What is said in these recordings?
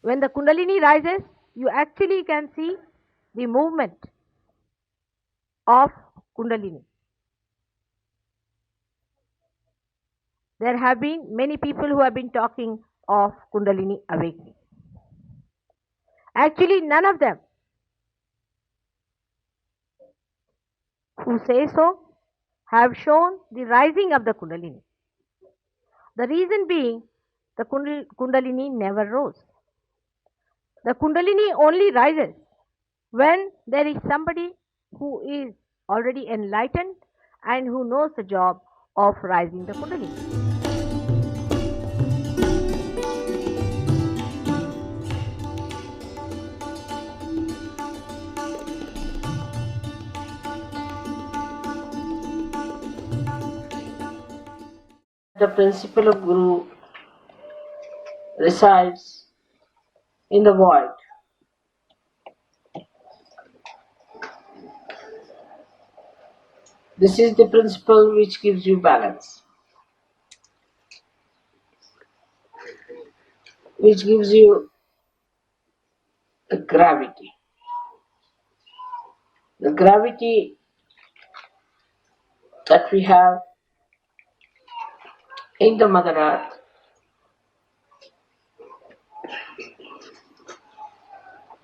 When the Kundalini rises, you actually can see the movement of Kundalini. There have been many people who have been talking of Kundalini awakening. Actually, none of them who say so have shown the rising of the Kundalini. The reason being, the Kundalini never rose. The Kundalini only rises when there is somebody who is already enlightened and who knows the job of rising the Kundalini. The principle of Guru resides in the void. This is the principle which gives you balance, which gives you the gravity. The gravity that we have in the Mother Earth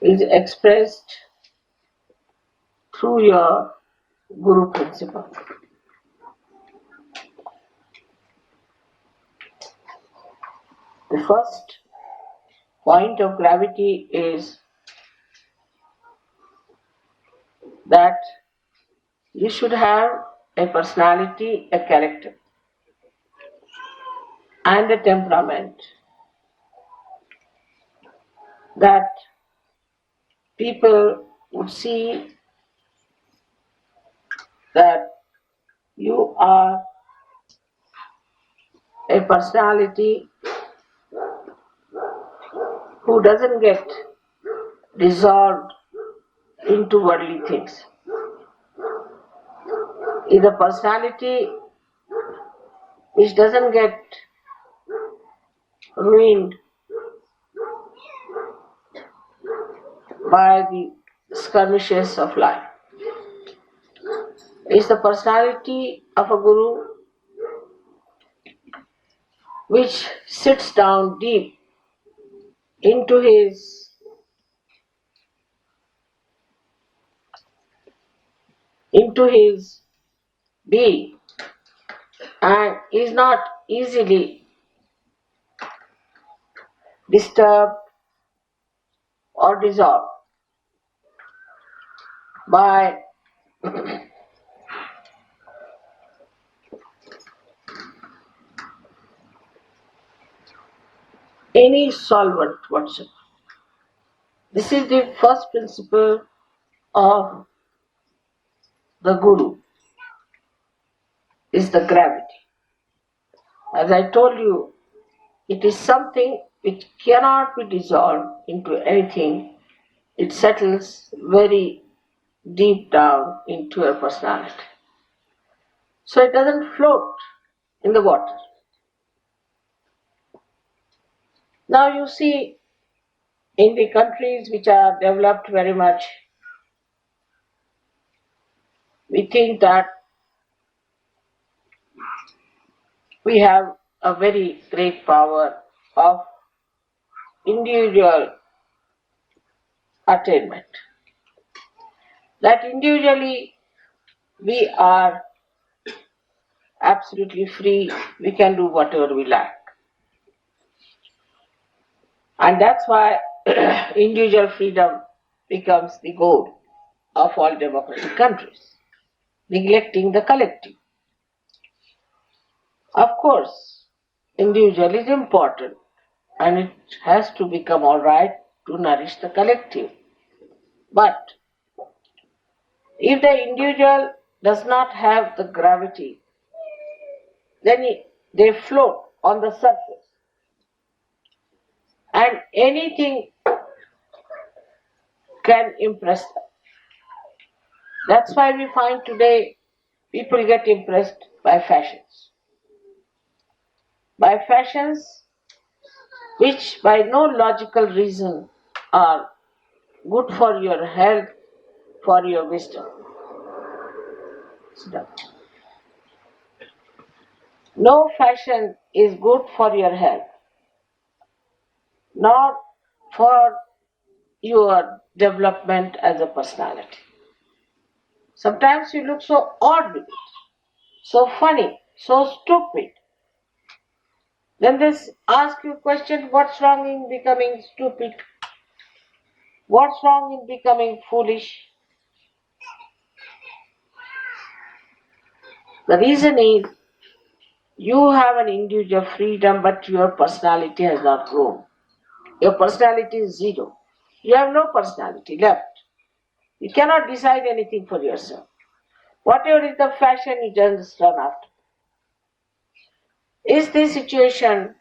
is expressed through your Guru principle. The first point of gravity is that you should have a personality, a character, and a temperament that people would see that you are a personality who doesn't get dissolved into worldly things. Is a personality which doesn't get ruined by the skirmishes of life. Is the personality of a Guru which sits down deep into his being and is not easily disturbed or dissolved by any solvent whatsoever. This is the first principle of the Guru, is the gravity. As I told you, it is something which cannot be dissolved into anything. It settles very deep down into your personality. So it doesn't float in the water. Now you see, in the countries which are developed very much, we think that we have a very great power of individual attainment. That individually we are absolutely free, we can do whatever we like. And that's why individual freedom becomes the goal of all democratic countries, neglecting the collective. Of course, individual is important and it has to become all right to nourish the collective. But if the individual does not have the gravity, then they float on the surface. And anything can impress them. That's why we find today people get impressed by fashions. By fashions which by no logical reason are good for your health, for your wisdom. No fashion is good for your health, nor for your development as a personality. Sometimes you look so odd with it, so funny, so stupid. Then they ask you question, what's wrong in becoming stupid? What's wrong in becoming foolish? The reason is you have an individual freedom, but your personality has not grown. Your personality is zero. You have no personality left. You cannot decide anything for yourself. Whatever is the fashion, you just run after. Is the situation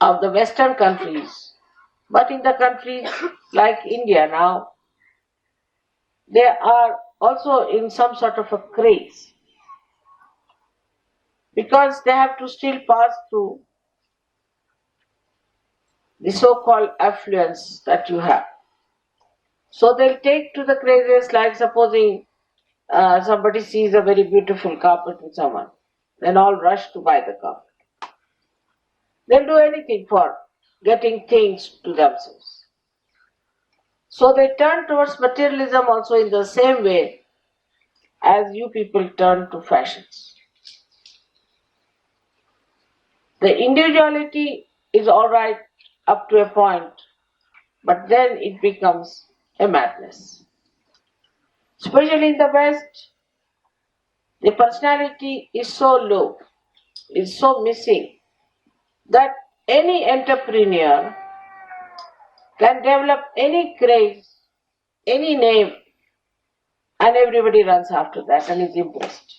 of the Western countries, but in the countries like India now, they are also in some sort of a craze because they have to still pass through the so-called affluence that you have. So they'll take to the crazes like supposing somebody sees a very beautiful carpet with someone, then all rush to buy the carpet. They'll do anything for getting things to themselves. So they turn towards materialism also in the same way as you people turn to fashions. The individuality is alright up to a point, but then it becomes a madness. Especially in the West, the personality is so low, is so missing, that any entrepreneur can develop any craze, any name, and everybody runs after that and is impressed.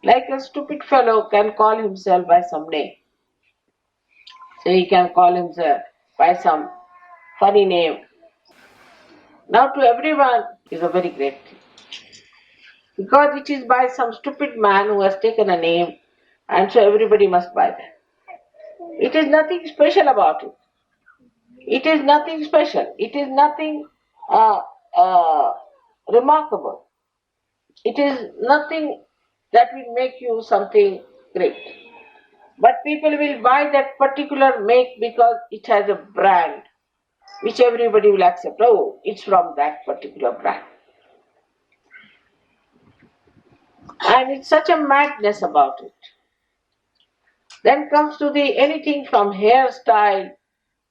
Like a stupid fellow can call himself by some name. Say he can call himself by some funny name. Now to everyone is a very great thing. Because it is by some stupid man who has taken a name, and so everybody must buy that. It is nothing special about it. It is nothing special. It is nothing uh, uh, remarkable. It is nothing that will make you something great. But people will buy that particular make because it has a brand which everybody will accept. Oh, it's from that particular brand. And it's such a madness about it. Then comes to the anything from hairstyle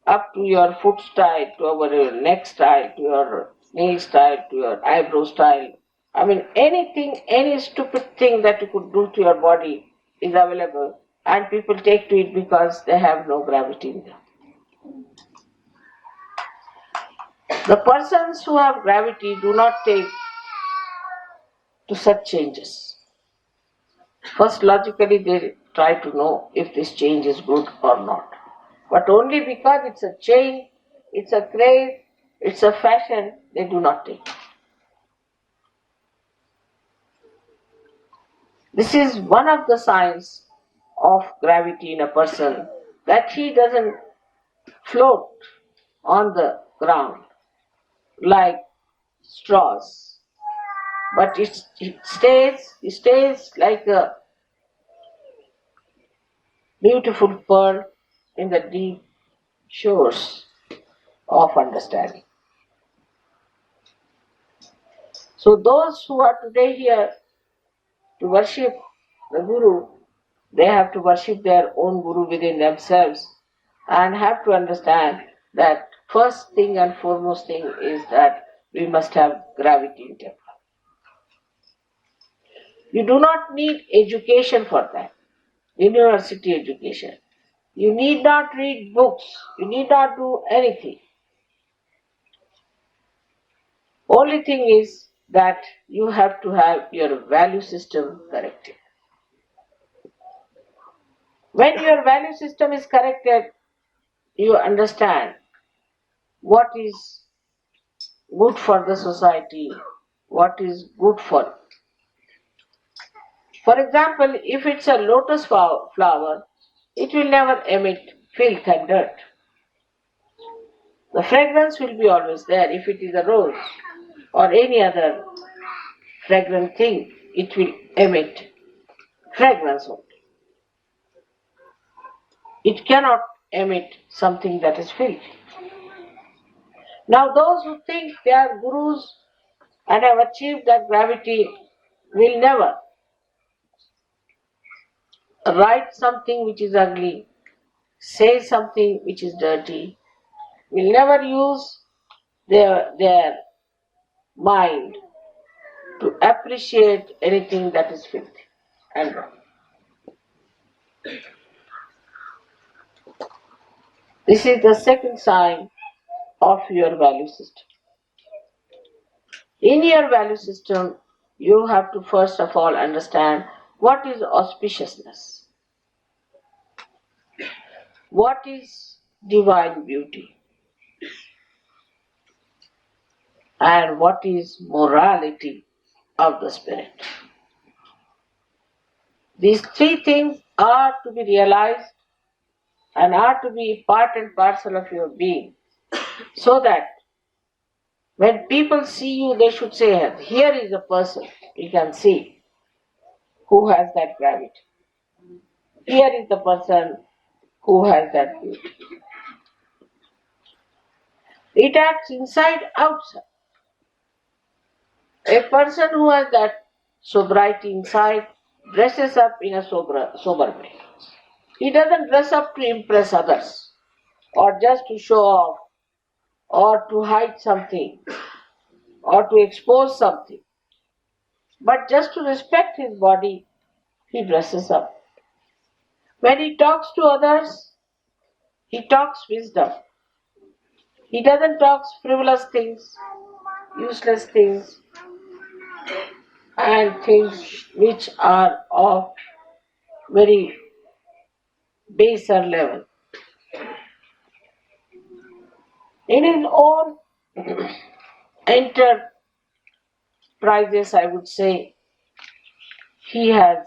up to your foot style, to your neck style, to your nail style, to your eyebrow style. I mean, anything, any stupid thing that you could do to your body is available, and people take to it because they have no gravity in them. The persons who have gravity do not take to such changes. First, logically, they try to know if this change is good or not. But only because it's a change, it's a craze, it's a fashion, they do not take. This is one of the signs of gravity in a person, that he doesn't float on the ground like straws, but it stays like a beautiful pearl in the deep shores of understanding. So those who are today here to worship the Guru, they have to worship their own Guru within themselves and have to understand that first thing and foremost thing is that we must have gravity in temple. You do not need education for that, university education. You need not read books, you need not do anything. Only thing is that you have to have your value system corrected. When your value system is corrected, you understand what is good for the society, what is good for it. For example, if it's a lotus flower, it will never emit filth and dirt. The fragrance will be always there. If it is a rose or any other fragrant thing, it will emit fragrance only. It cannot emit something that is filthy. Now, those who think they are gurus and have achieved that gravity will never write something which is ugly, say something which is dirty, will never use their mind to appreciate anything that is filthy and wrong. This is the second sign of your value system. In your value system, you have to first of all understand what is auspiciousness, what is divine beauty, and what is morality of the spirit. These three things are to be realized and are to be part and parcel of your being, so that when people see you, they should say, here is a person you can see who has that gravity. Here is the person who has that beauty. It acts inside, outside. A person who has that sobriety inside dresses up in a sober way. He doesn't dress up to impress others or just to show off or to hide something or to expose something. But just to respect his body, he dresses up. When he talks to others, he talks wisdom. He doesn't talk frivolous things, useless things, and things which are of very baser level. In his own enterprises, I would say, he has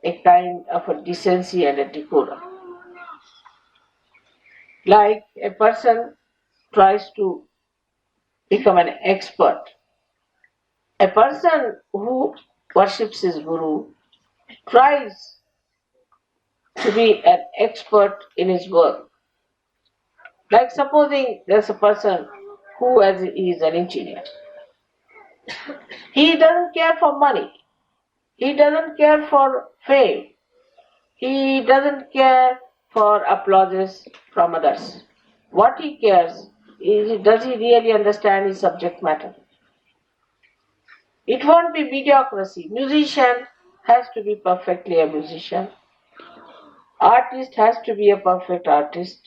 a kind of a decency and a decorum. Like a person tries to become an expert. A person who worships his guru tries to be an expert in his work. Like supposing there's a person who is an engineer. He doesn't care for money. He doesn't care for fame. He doesn't care for applauses from others. What he cares is, does he really understand his subject matter? It won't be mediocrity. Musician has to be perfectly a musician. Artist has to be a perfect artist.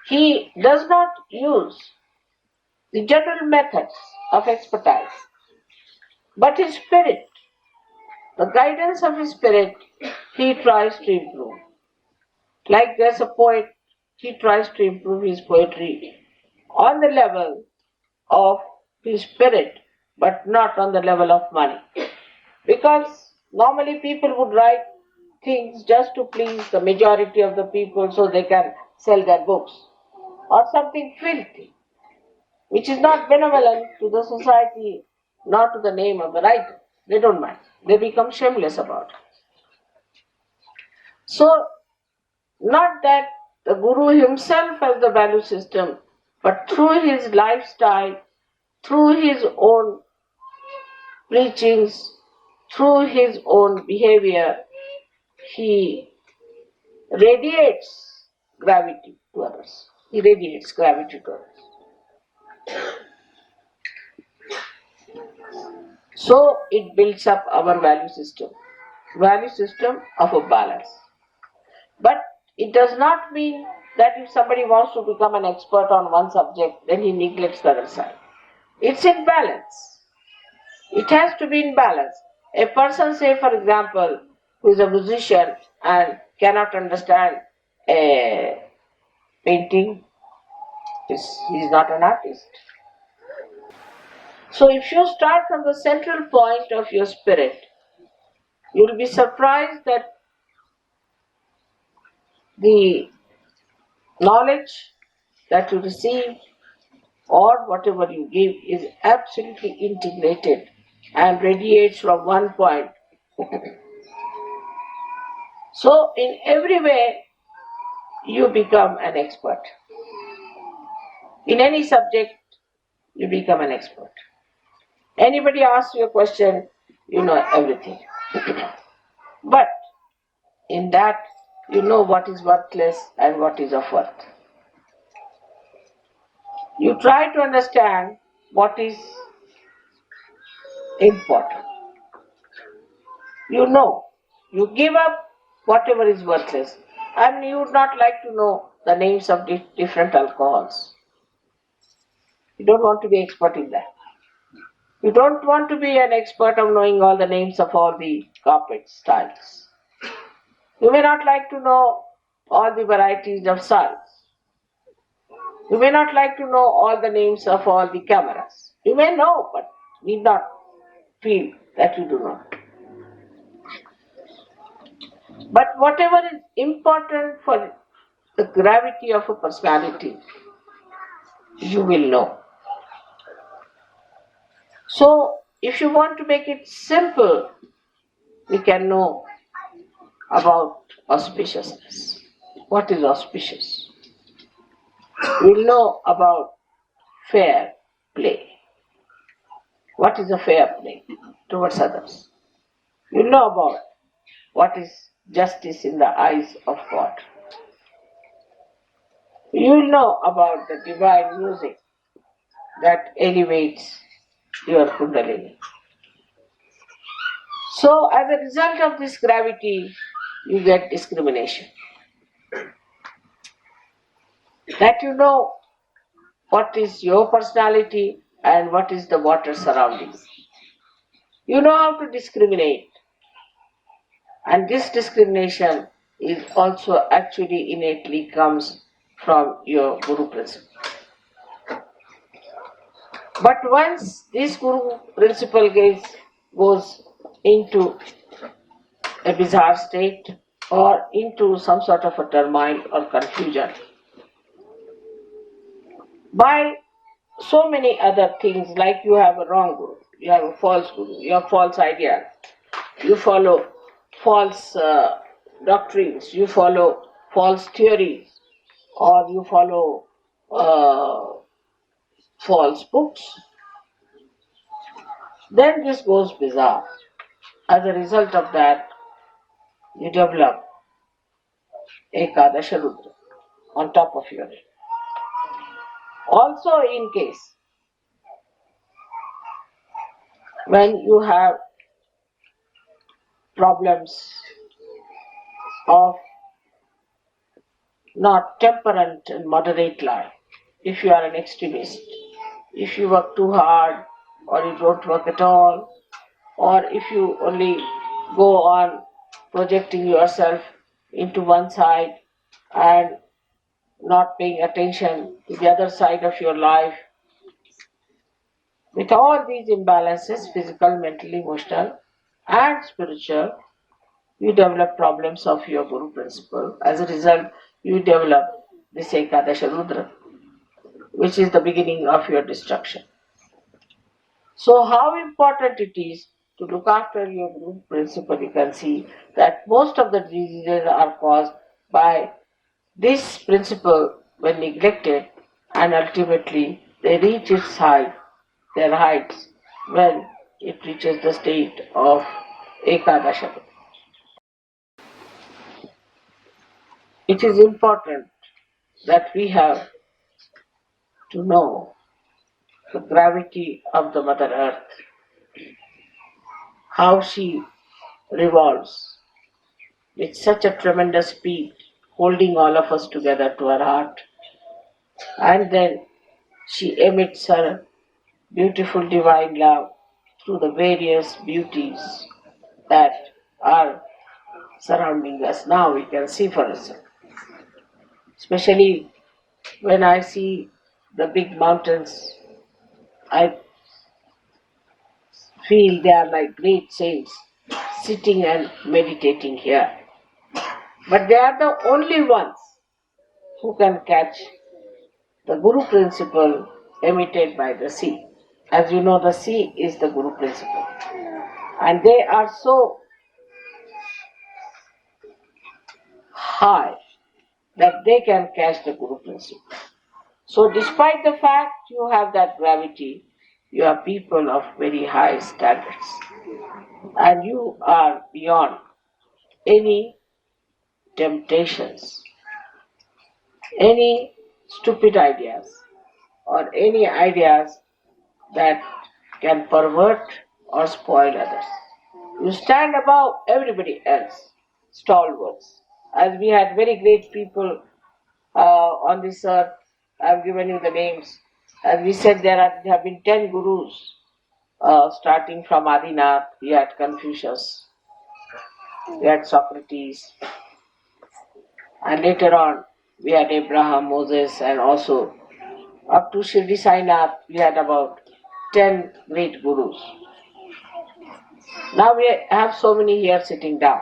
He does not use the general methods of expertise, but his spirit, the guidance of his spirit, he tries to improve. Like there's a poet, he tries to improve his poetry on the level of his spirit, but not on the level of money. Because normally people would write things just to please the majority of the people so they can sell their books, or something filthy, which is not benevolent to the society, not to the name of the writer. They don't mind. They become shameless about it. So, not that the Guru himself has the value system, but through his lifestyle, through his own preachings, through his own behavior, he radiates gravity to others. He radiates gravity to others. So it builds up our value system of a balance. But it does not mean that if somebody wants to become an expert on one subject, then he neglects the other side. It's in balance. It has to be in balance. A person, say for example, who is a musician and cannot understand a painting, he is not an artist. So if you start from the central point of your spirit, you will be surprised that the knowledge that you receive or whatever you give is absolutely integrated and radiates from one point. So, in every way, you become an expert. In any subject, you become an expert. Anybody asks you a question, you know everything. But in that, you know what is worthless and what is of worth. You try to understand what is important. You know, you give up whatever is worthless. I mean, you would not like to know the names of different alcohols. You don't want to be expert in that. You don't want to be an expert of knowing all the names of all the carpet styles. You may not like to know all the varieties of salts. You may not like to know all the names of all the cameras. You may know, but need not feel that you do not. But whatever is important for the gravity of a personality, you will know. So, if you want to make it simple, we can know about auspiciousness. What is auspicious? We'll know about fair play. What is a fair play towards others? You'll know about what is justice in the eyes of God. You'll know about the divine music that elevates your Kundalini. So, as a result of this gravity, you get discrimination. That you know what is your personality and what is the water surrounding. You know how to discriminate. And this discrimination is also actually innately comes from your Guru principle. But once this Guru principle goes into a bizarre state or into some sort of a turmoil or confusion, by so many other things, like you have a wrong Guru, you have a false Guru, you have false ideas, you follow false doctrines, you follow false theories, or you follow false books, then this goes bizarre. As a result of that, you develop Ekadasha Rudra on top of your head. Also, in case when you have problems of not temperate and moderate life, if you are an extremist, if you work too hard or you don't work at all, or if you only go on projecting yourself into one side and not paying attention to the other side of your life. With all these imbalances, physical, mental, emotional, and spiritual, you develop problems of your Guru principle. As a result, you develop this Ekadasha Rudra, which is the beginning of your destruction. So, how important it is to look after your Guru principle, you can see that most of the diseases are caused by this principle when neglected, and ultimately they reach their heights when it reaches the state of Ekadasha. It is important that we have to know the gravity of the Mother Earth, how she revolves with such a tremendous speed, holding all of us together to her heart, and then she emits her beautiful divine love through the various beauties that are surrounding us. Now we can see for ourselves. Especially when I see the big mountains, I feel they are like great saints sitting and meditating here. But they are the only ones who can catch the Guru principle emitted by the sea. As you know, the sea is the Guru principle. And they are so high that they can catch the Guru principle. So, despite the fact you have that gravity, you are people of very high standards. And you are beyond any temptations, any stupid ideas, or any ideas that can pervert or spoil others. You stand above everybody else, stalwarts. As we had very great people on this earth, I've given you the names. As we said, there have been 10 gurus, starting from Adinath. We had Confucius, we had Socrates, and later on we had Abraham, Moses, and also up to Shirdi Sainath, we had about 10 great gurus. Now we have so many here sitting down.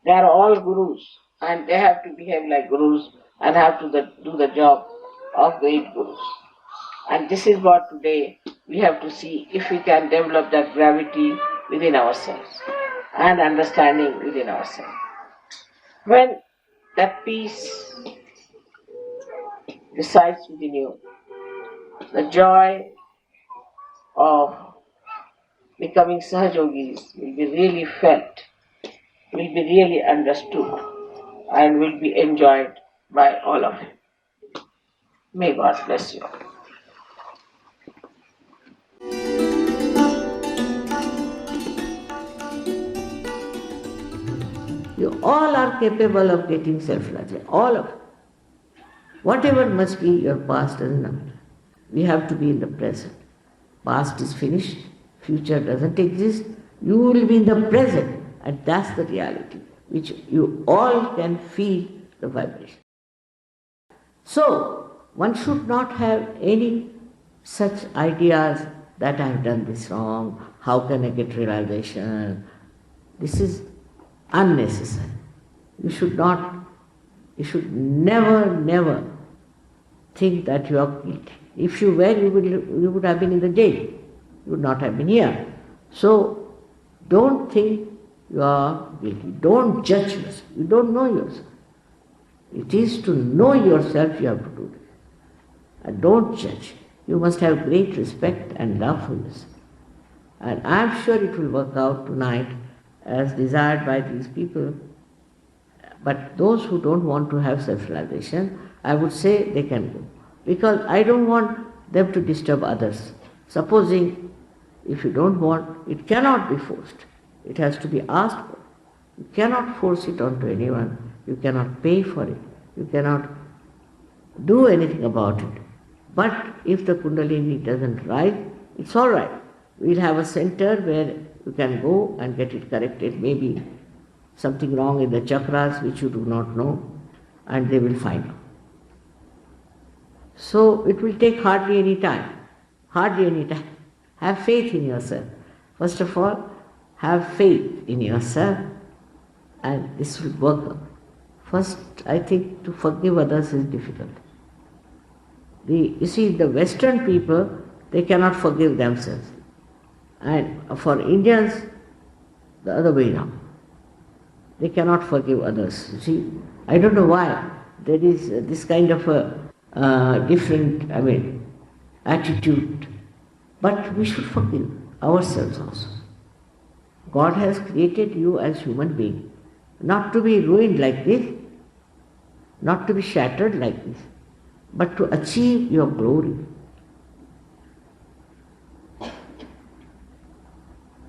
They are all gurus and they have to behave like gurus and have to do the job of great gurus. And this is what today we have to see if we can develop that gravity within ourselves and understanding within ourselves. When that peace resides within you, the joy of becoming Sahajogis will be really felt, will be really understood, and will be enjoyed by all of you. May God bless you. You all are capable of getting self-realization, all of you. Whatever must be, your past doesn't matter. We have to be in the present. Past is finished, future doesn't exist. You will be in the present, and that's the reality, which you all can feel the vibration. So, one should not have any such ideas that I have done this wrong, how can I get realization? This is unnecessary. You should never think that you are guilty. If you were, you would have been in the jail. You would not have been here. So, don't think you are guilty. Don't judge yourself. You don't know yourself. It is to know yourself you have to do this. And don't judge. You must have great respect and love for yourself. And I am sure it will work out tonight as desired by these people. But those who don't want to have self-realization, I would say they can go. Because I don't want them to disturb others. Supposing if you don't want, it cannot be forced. It has to be asked for. You cannot force it onto anyone. You cannot pay for it. You cannot do anything about it. But if the Kundalini doesn't rise, it's all right. We'll have a center where you can go and get it corrected. Maybe something wrong in the chakras which you do not know, and they will find out. So it will take hardly any time. Hardly any time. Have faith in yourself. First of all, have faith in yourself, and this will work out. First, I think to forgive others is difficult. You see, the Western people, they cannot forgive themselves. And for Indians, the other way around. They cannot forgive others. You see, I don't know why there is this kind of a different, attitude. But we should forgive ourselves also. God has created you as human being, not to be ruined like this, not to be shattered like this, but to achieve your glory.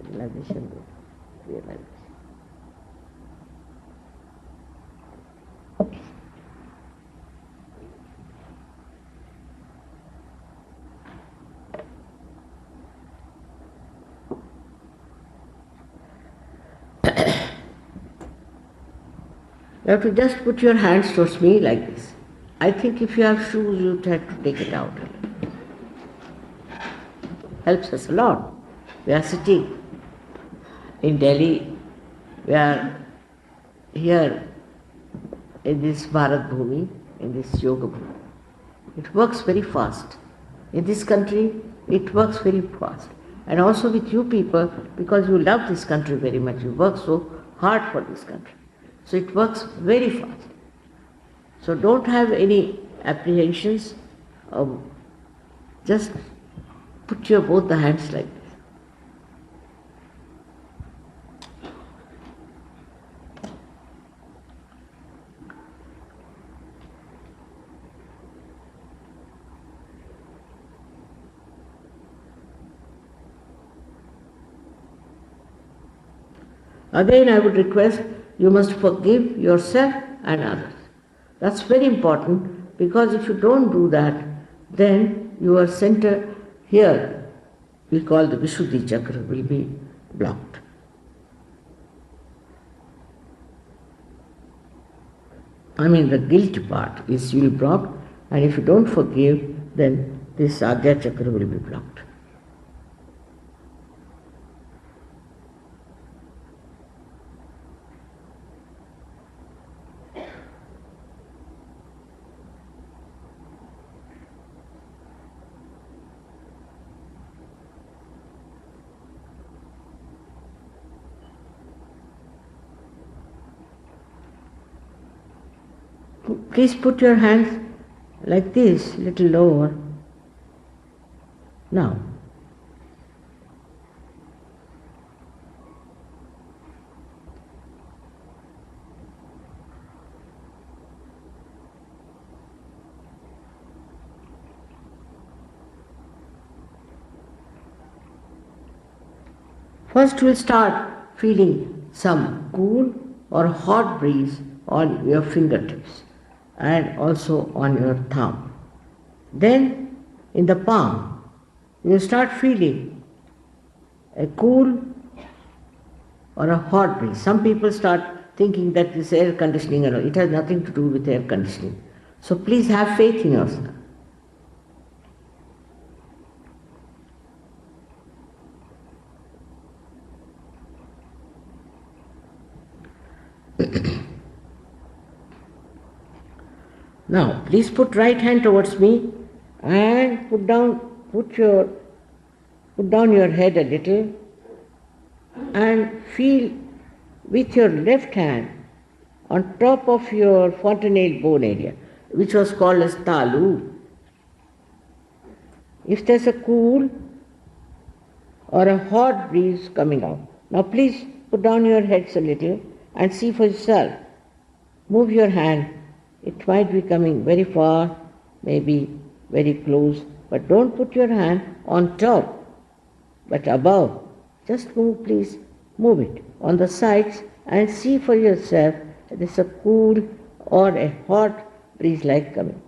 Realization. You have to just put your hands towards me like this. I think if you have shoes, you have to take it out. Helps us a lot. We are sitting in Delhi. We are here in this Bharat Bhumi, in this yoga book. It works very fast. In this country, it works very fast. And also with you people, because you love this country very much, you work so hard for this country. So it works very fast. So don't have any apprehensions. Just put your both the hands like this. Again, I would request you must forgive yourself and others. That's very important, because if you don't do that, then your center here, we call the Vishuddhi Chakra, will be blocked. I mean, the guilt part is will be blocked, and if you don't forgive, then this Ajna Chakra will be blocked. Please put your hands like this, little lower. Now, first we'll start feeling some cool or hot breeze on your fingertips and also on your thumb. Then in the palm, you start feeling a cool or a hot breeze. Some people start thinking that this air conditioning, it has nothing to do with air conditioning. So please have faith in yourself. Now, please put right hand towards me and put down your head a little and feel with your left hand on top of your fontanelle bone area, which was called as talu. If there's a cool or a hot breeze coming out. Now please put down your heads a little and see for yourself. Move your hand. It might be coming very far, maybe very close, but don't put your hand on top, but above. Just move, please, move it on the sides and see for yourself that there's a cool or a hot breeze like coming.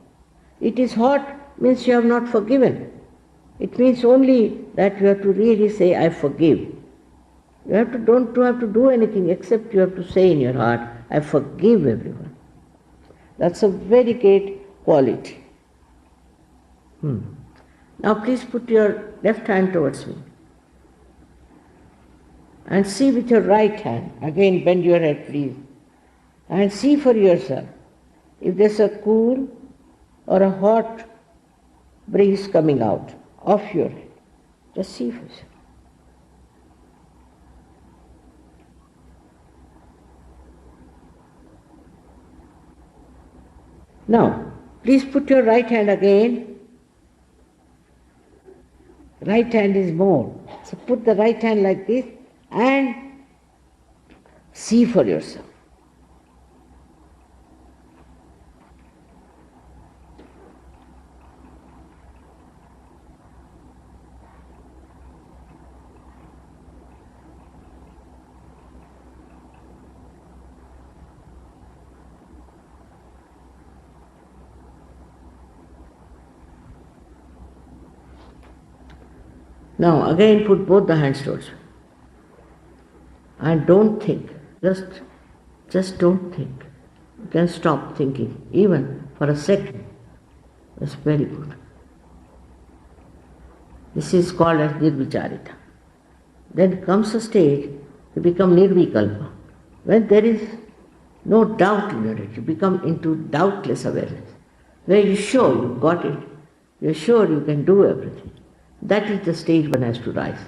It is hot means you have not forgiven. It means only that you have to really say, I forgive. You don't have to do anything except you have to say in your heart, I forgive everyone. That's a very great quality. Now please put your left hand towards me and see with your right hand. Again bend your head please and see for yourself if there's a cool or a hot breeze coming out of your head. Just see for yourself. Now, please put your right hand again. Right hand is more. So put the right hand like this and see for yourself. Now again put both the hands towards you. And don't think. Just don't think. You can stop thinking, even for a second. That's very good. This is called as nirvicharita. Then comes a stage to become nirvikalpa. When there is no doubt in your head, you become into doubtless awareness. where you're sure you've got it, you're sure you can do everything. That is the stage one has to rise.